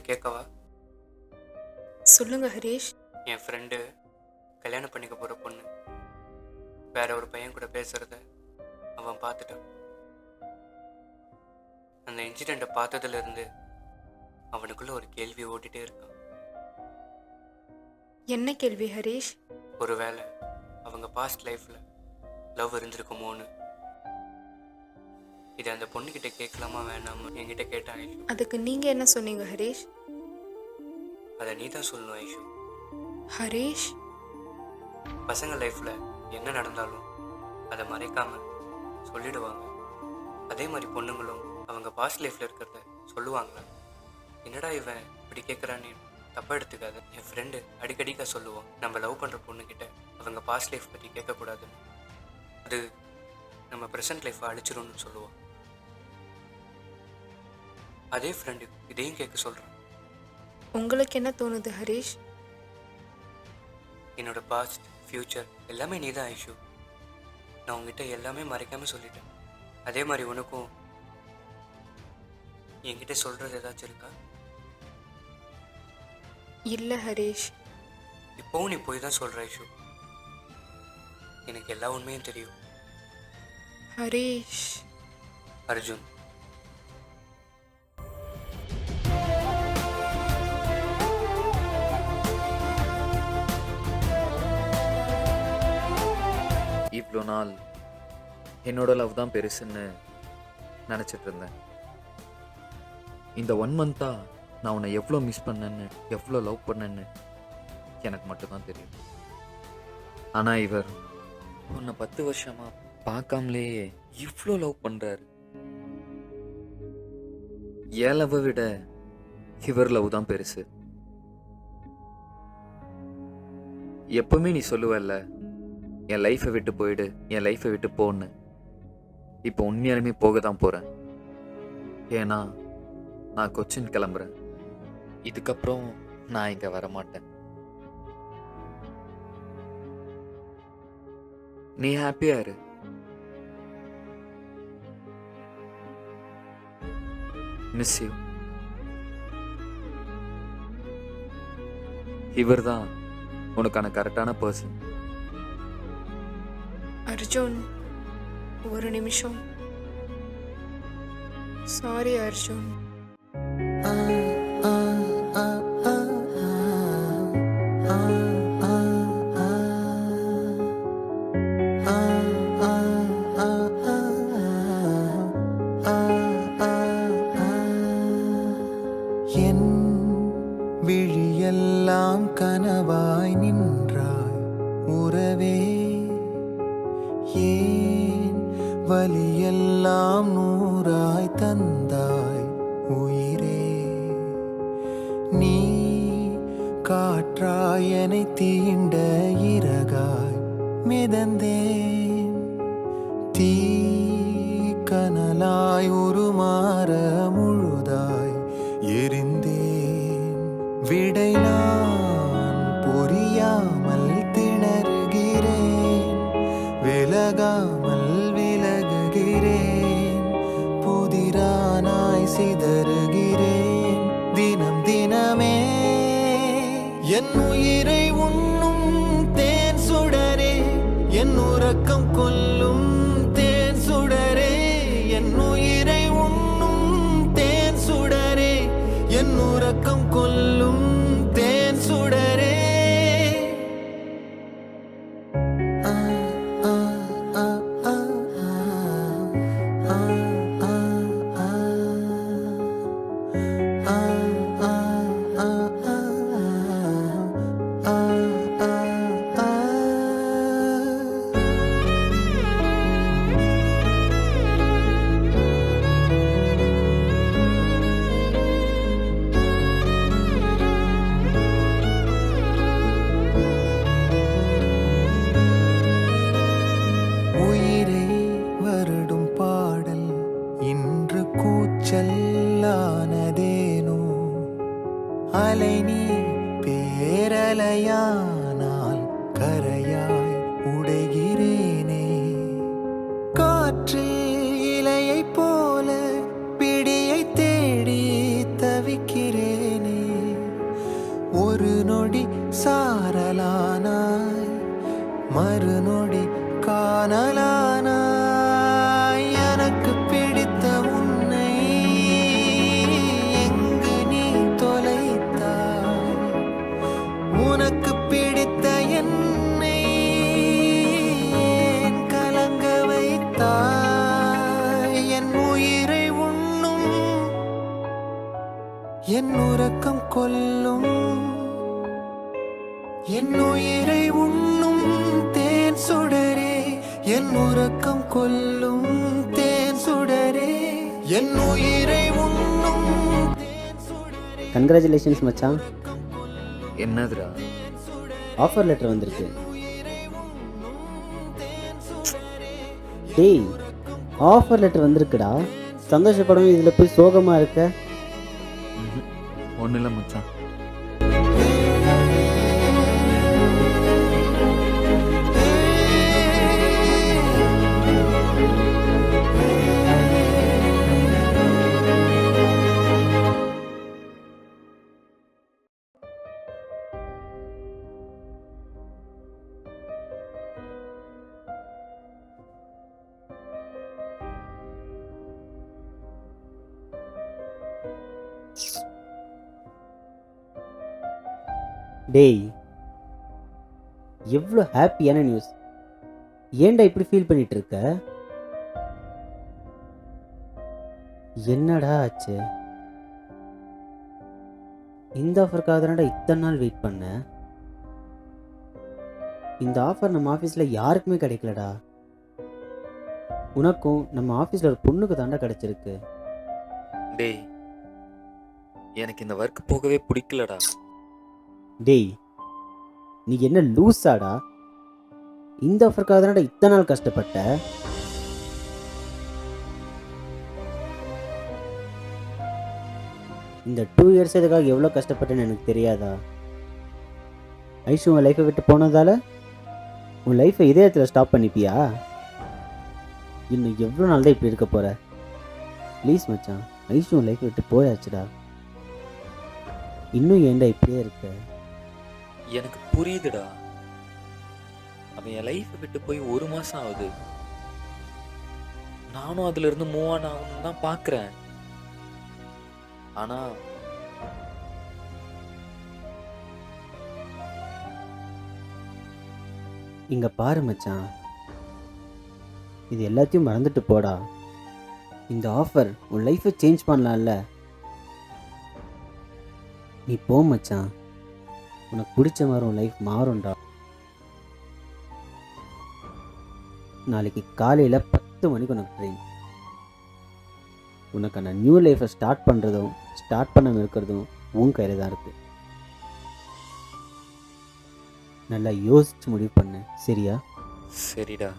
கேட்கவா? சொல்லுங்க ஹரீஷ். என் ஃப்ரெண்டு கல்யாணம் பண்ணிக்க போகிற பொண்ணு வேற ஒரு பையன் கூட பேசுகிறத அவன் பார்த்துட்டான். அந்த இன்சிடெண்ட்டை பார்த்ததுலேருந்து அவனுக்குள்ள ஒரு கேள்வி ஓடிட்டே இருக்கான். என்ன கேள்வி ஹரீஷ்? ஒருவேளை அவங்க பாஸ்ட் லைஃப்பில் லவ் இருந்திருக்குமோன்னு. இதை அந்த பொண்ணுக்கிட்ட கேட்கலாமா வேணாமா என்கிட்ட கேட்டான் ஐஷு. அதுக்கு நீங்க என்ன சொன்னீங்க ஹரீஷ்? அதை நீ தான் சொல்லணும் ஐஷு. ஹரீஷ், பசங்க லைஃப்பில் என்ன நடந்தாலும் அதை மறைக்காம சொல்லிடுவாங்க. அதே மாதிரி பொண்ணுங்களும் அவங்க பாஸ்ட் லைஃப்பில் இருக்கிறத சொல்லுவாங்களா? என்னடா இவன் இப்படி கேட்குறான்னு தப்பாக எடுத்துக்காது. என் ஃப்ரெண்டு அடிக்கடிக்க சொல்லுவான், நம்ம லவ் பண்ணுற பொண்ணுக்கிட்ட அவங்க பாஸ்ட் லைஃப் பற்றி கேட்கக்கூடாதுன்னு. அது நம்ம ப்ரெசன்ட் லைஃப்பை அழிச்சிடும்னு சொல்லுவான். அதே ஃப்ரெண்டு இதையும் கேட்க சொல்கிறான். உங்களுக்கு என்ன தோணுது ஹரீஷ்? என்னோட பாஸ்ட் ஃப்யூச்சர் எல்லாமே நீ தான் ஐஷு. நான் உங்ககிட்ட எல்லாமே மறைக்காமல் சொல்லிட்டேன். அதே மாதிரி உனக்கும் என்கிட்ட சொல்கிறது ஏதாச்சும் இருக்கா? இல்லை ஹரீஷ். இப்போவும் நீ போய் தான் சொல்கிற ஐஷு. எனக்கு எல்லா உண்மையும் தெரியும். ஹரீஷ். அர்ஜுன். இவ்வளோ நாள் என்னோட லவ் தான் பெருசுன்னு நினச்சிட்டு இருந்தேன். இந்த 1 மந்த்தாக நான் உன்னை எவ்வளோ மிஸ் பண்ணேன்னு, எவ்வளோ லவ் பண்ணேன்னு எனக்கு மட்டும்தான் தெரியும். ஆனால் இவர் உன்னை 10 வருஷமாக பார்க்காமலேயே இவ்வளோ லவ் பண்ணுறாரு. என் லவ்வை விட இவர் லவ் தான் பெருசு. எப்பவுமே நீ சொல்லுவல்ல, என் லைஃப்பை விட்டு போயிடு, என் லைஃப்பை விட்டு போன்னு. இப்போ உண்மையாலுமே போக தான் போகிறேன். ஏன்னா நான் கொச்சின் கிளம்புறேன். இதுக்கப்புறம் நான் இங்கே வரமாட்டேன். நீ ஹாப்பியா இரு. Miss you. இவர் தான் உனக்கான கரெக்டான பர்சன். அர்ஜுன், ஒரு நிமிஷம். சாரி அர்ஜுன். என் விழியெல்லாம் கனவாய் நின்றாய் உறவே, ஏன் வலியெல்லாம் நூறாய் தந்தாய் உயிரே. நீ காற்றாய் என்னை தீண்ட இறகாய் மிதந்தேன். தீ கனலாய் உருமாற முழுதாய் எரிந்தேன். விடை நான் புரியாமல் திணறுகிறேன், விலகாமல் விலகுகிறேன். புதிரானாய் சிதறுகிறேன் தினம் தினமே. என் உயிரை உண்ணும் தேன் சுடரே, என் உறக்கம் கொல்லும் தேன் சுடரே. என் உயிரை உண்ணும் தேன் சுடரே, என் உறக்கம் கொல்லும் தேன் சுடரே. கூச்சல்லானதேனோ அலை நீ பேரலையானால் கரையாய் உடைகிறேனே. காற்றில் இலையை போல பிடியை தேடி தவிக்கிறேனே. காணலானாய் எனக்கு பிடித்த உன்னை எங்கு நீ தொலைத்தாய் உனக்கு பிடித்த என்னை ஏன் கலங்க வைத்தாய் என் உயிரை உண்ணும் என் உறக்கம் கொல்லும் என் உயிரை உண்ணும் தேன் சுடரே என் உறக்கம் கொல்லும் தேன் சுடரே என் உயிரை உண்ணும் தேன் சுடரே. கங்க்ராச்சுலேஷன்ஸ் மச்சான், என்னதுடா? ஆஃபர் லெட்டர் வந்திருக்கு. டேய், ஆஃபர் லெட்டர் வந்திருக்குடா. சந்தோஷப்படவும் இதில் போய் சோகமாக இருக்க. ஒன்றும் இல்லை மச்சான். டேய், எவ்வளோ ஹாப்பியான நியூஸ். ஏன்டா இப்படி ஃபீல் பண்ணிட்டு இருக்க? என்னடா ஆச்சு? இந்த ஆஃபருக்காக தானடா இத்தனை நாள் வெயிட் பண்ணேன். இந்த ஆஃபர் நம்ம ஆஃபீஸில் யாருக்குமே கிடைக்கலடா. உனக்கும் நம்ம ஆஃபீஸில் ஒரு பொண்ணுக்கு தாண்டா கிடைச்சிருக்கு. டேய், எனக்கு இந்த ஒர்க் போகவே பிடிக்கலடா. டேய், நீ என்ன லூஸாடா? இந்த ஆஃபருக்காக தானடா இத்தனை நாள் கஷ்டப்பட்ட. இந்த 2 இயர்ஸ் இதுக்காக எவ்வளோ கஷ்டப்பட்டேன்னு எனக்கு தெரியாதா? ஐஷு உன் லைஃப்பை விட்டு போனதால உன் லைஃப்பை இதே இடத்துல ஸ்டாப் பண்ணிப்பியா? இன்னும் எவ்வளோ நாள் தான் இப்படி இருக்க போகிற? ப்ளீஸ் மச்சான், ஐஷு உன் லைஃப்பை விட்டு போயாச்சுடா. இன்னும் ஏன்டா இப்படியே இருக்க? எனக்கு புரியுதுடா. அவன் என் லைஃப்பை விட்டு போய் 1 மாதம் ஆகுது. நானும் அதுல இருந்து மூவ் ஆன் ஆகணும்னு தான் பார்க்குறேன். ஆனா இங்க பாரு மச்சான், இது எல்லாத்தையும் மறந்துட்டு போடா. இந்த ஆஃபர் உன் லைஃப்பை சேஞ்ச் பண்ணலாம்ல. நீ போ மச்சான், உனக்கு பிடிச்ச மாதிரி உன் லைஃப் மாறும்டா. நாளைக்கு காலையில் 10 மணிக்கு உனக்கு ட்ரெயின். உனக்கான நியூ லைஃப்பை ஸ்டார்ட் பண்ணுறதும் ஸ்டார்ட் பண்ணாமல் இருக்கிறதும் உன் கையில் தான் இருக்குது. நல்லா யோசிச்சு முடிவு பண்ணு, சரியா? சரிடா.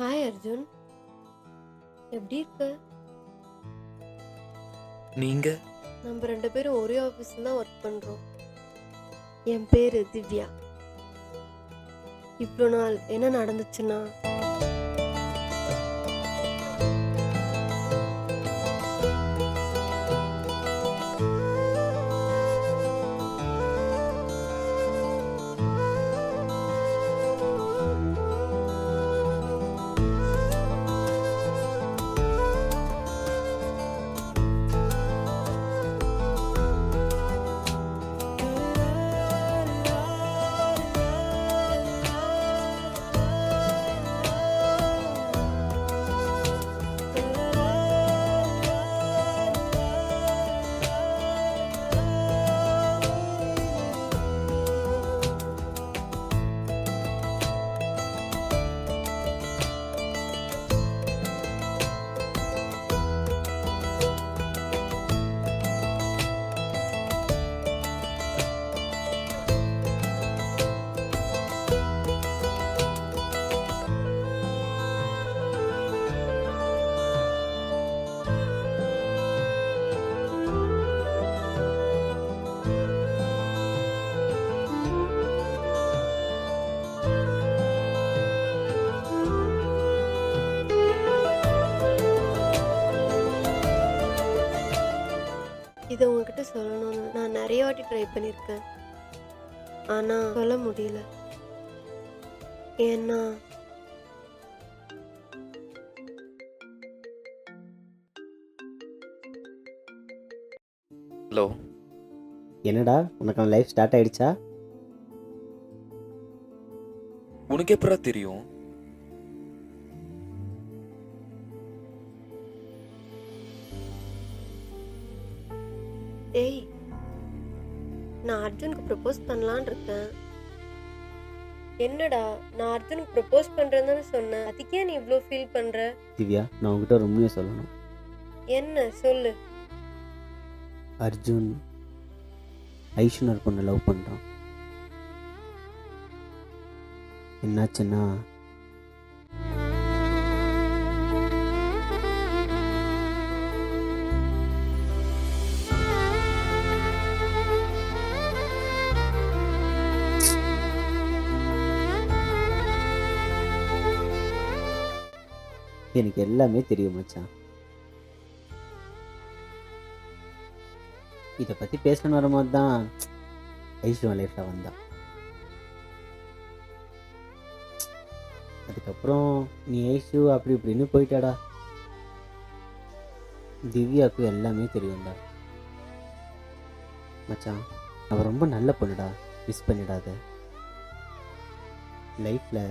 ஹாய் அர்ஜுன், எப்படி இருக்க? நீங்க? நம்ம 2 பேரும் ஒரே ஆஃபீஸில் தான் ஒர்க் பண்ணுறோம். என் பேர் திவ்யா. இவ்வளோ நாள் என்ன நடந்துச்சுன்னா, சொல்லணும்னு நான் நிறைய வாட்டி ட்ரை பண்ணியிருக்கேன், ஆனால் சொல்ல முடியல. ஏன்னா ஹலோ. என்னடா உனக்கான லைஃப் ஸ்டார்ட் ஆயிடுச்சா? உனக்கு எப்படா தெரியும்? டேய், நான் அர்ஜுனுக்கு ப்ரப்போஸ் பண்ணலான்னு இருக்கேன். என்னடா, நான் அர்ஜுனுக்கு ப்ரப்போஸ் பண்ணுறேன்னு தானே சொன்னேன், அதுக்கே நீ இவ்வளோ ஃபீல் பண்ணுற? திவ்யா, நான் உங்ககிட்ட ஒரு உண்மையை சொல்லணும். என்ன சொல்லு. அர்ஜுன் ஐஷுன்னு ஒரு பொண்ணை லவ் பண்ணுறான். என்னாச்சுன்னா எனக்கு எல்லாமே தெரியும் மச்சான். இதை பற்றி பேசணுன்னு வரும்போது தான் ஐஷுவன் லைஃப்பில் வந்தான். அதுக்கப்புறம் நீ ஐஷு அப்படி இப்படின்னு போயிட்டாடா. திவ்யாவுக்கு எல்லாமே தெரியும்டா. மச்சான், அவள் ரொம்ப நல்ல பொண்ணுடா, மிஸ் பண்ணிடாத. லைஃப்பில்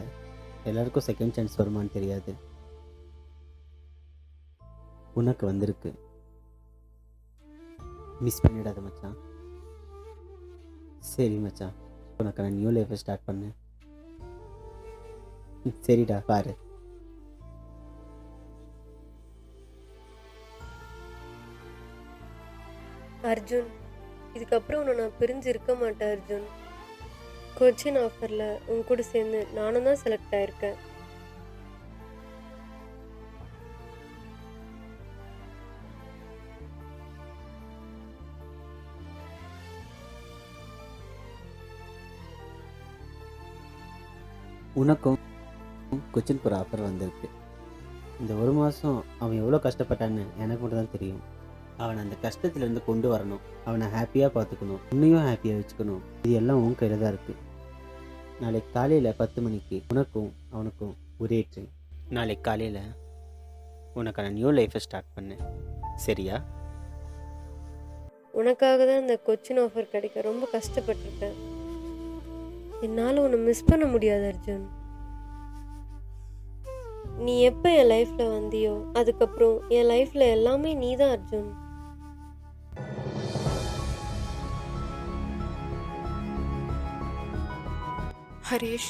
எல்லாருக்கும் செகண்ட் சான்ஸ் வருமானு தெரியாது, உனக்கு வந்திருக்கு. மிஸ் பண்ணிடாத மச்சான். சரி மச்சான், உனக்கு நான் நியூ லைஃப்பை ஸ்டார்ட் பண்ணு. சரிடா, பாரு. அர்ஜுன், இதுக்கப்புறம் உன்னை நான் பிரிஞ்சு இருக்க மாட்டேன் அர்ஜுன். கொச்சின் ஆஃபரில் உன் கூட சேர்ந்து நானும் தான் செலக்ட் ஆயிருக்கேன். உனக்கும் கொச்சின் போகிற ஆஃபர் வந்திருக்கு. இந்த ஒரு மாதம் அவன் எவ்வளோ கஷ்டப்பட்டான்னு எனக்கு மட்டும் தான் தெரியும். அவனை அந்த கஷ்டத்துலேருந்து கொண்டு வரணும், அவனை ஹாப்பியாக பார்த்துக்கணும், உன்னையும் ஹாப்பியாக வச்சுக்கணும். இது எல்லாம் உன் கையில் தான் இருக்குது. நாளைக்கு காலையில் 10 மணிக்கு உனக்கும் அவனுக்கும் ஒரே ட்ரெயின். நாளைக்கு காலையில் உனக்கான நியூ லைஃப்பை ஸ்டார்ட் பண்ணு, சரியா? உனக்காக தான் இந்த கொச்சின் ஆஃபர் கிடைக்க ரொம்ப கஷ்டப்பட்டிருக்கேன். என்னால் உன்னை மிஸ் பண்ண முடியாது அர்ஜுன். நீ எப்போ என் லைஃப்பில் வந்தியோ அதுக்கப்புறம் என் லைஃப்பில் எல்லாமே நீ தான் அர்ஜுன். ஹரீஷ்,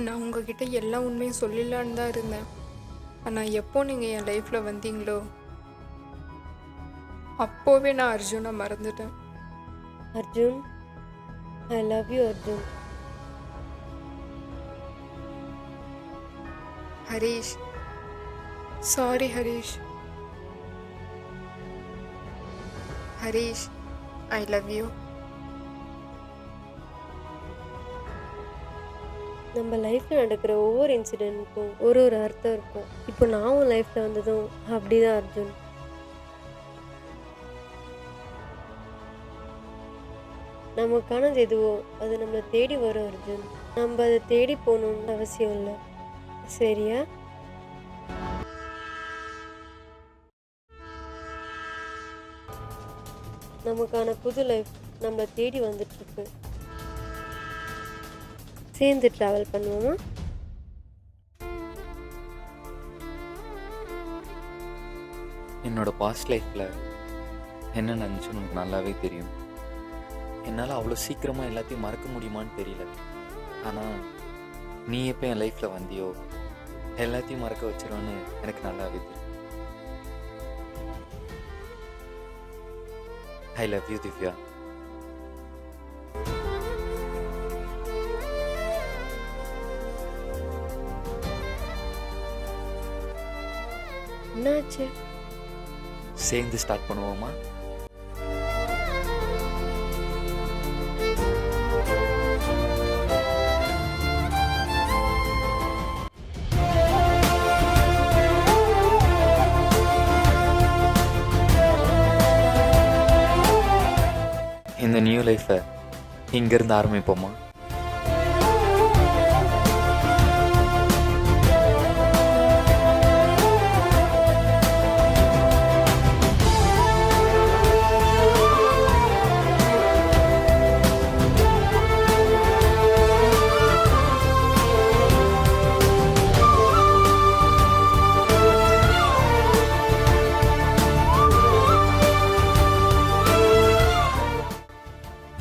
நான் உங்ககிட்ட எல்லா உண்மையும் சொல்லிடலான்னு தான் இருந்தேன். ஆனால் எப்போ நீங்கள் என் லைஃப்பில் வந்தீங்களோ அப்போவே நான் அர்ஜுனை மறந்துட்டேன். Arjun, I love you Arjun. Harish, sorry Harish. Harish, I love you. நம்ம லைஃப்பில் நடக்கிற ஒவ்வொரு இன்சிடென்ட்க்கும் ஒரு ஒரு அர்த்தம் இருக்கும். இப்போ நான் உன் லைஃப்பில் வந்ததும் அப்படிதான் அர்ஜுன். நமக்கானது எதுவோ அது நம்மளை தேடி வரும் அர்ஜுன். நம்ம அதை தேடி போகணும்னு அவசியம் இல்லை, சரியா? நமக்கான புது லைஃப் நம்மளை தேடி வந்துட்டுருக்கு. சேர்ந்து ட்ராவல் பண்ணுவோமா? என்னோட பாஸ்ட் லைஃப்பில் என்ன நடந்துச்சுன்னு உனக்கு நல்லாவே தெரியும். என்னால் அவ்வளோ சீக்கிரமாக எல்லாத்தையும் மறக்க முடியுமான்னு தெரியல. ஆனால் நீ எப்போ என் லைஃப்பில் வந்தியோ எல்லாத்தையும் மறக்க வச்சிருவோன்னு எனக்கு நல்லாவே தெரியும். I love you Divya. என்னாச்சு? சேர்ந்து ஸ்டார்ட் பண்ணுவோமா? லைஃப்பை இங்கேருந்து ஆரம்பிப்போமா?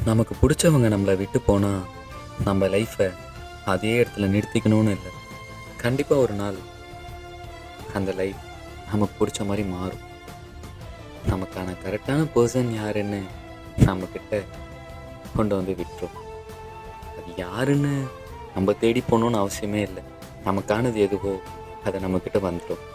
நமக்கு பிடிச்சவங்க நம்மளை விட்டு போனால் நம்ம லைஃப்பை அதே இடத்துல நிறுத்திக்கணும்னு இல்லை. கண்டிப்பாக ஒரு நாள் அந்த லைஃப் நமக்கு பிடிச்ச மாதிரி மாறும். நமக்கான கரெக்டான பர்சன் யாருன்னு நம்மக்கிட்ட கொண்டு வந்து விட்டுரும். அது யாருன்னு நம்ம தேடி போகணுன்னு அவசியமே இல்லை. நமக்கானது எதுவோ அதை நம்மக்கிட்ட வந்துடும்.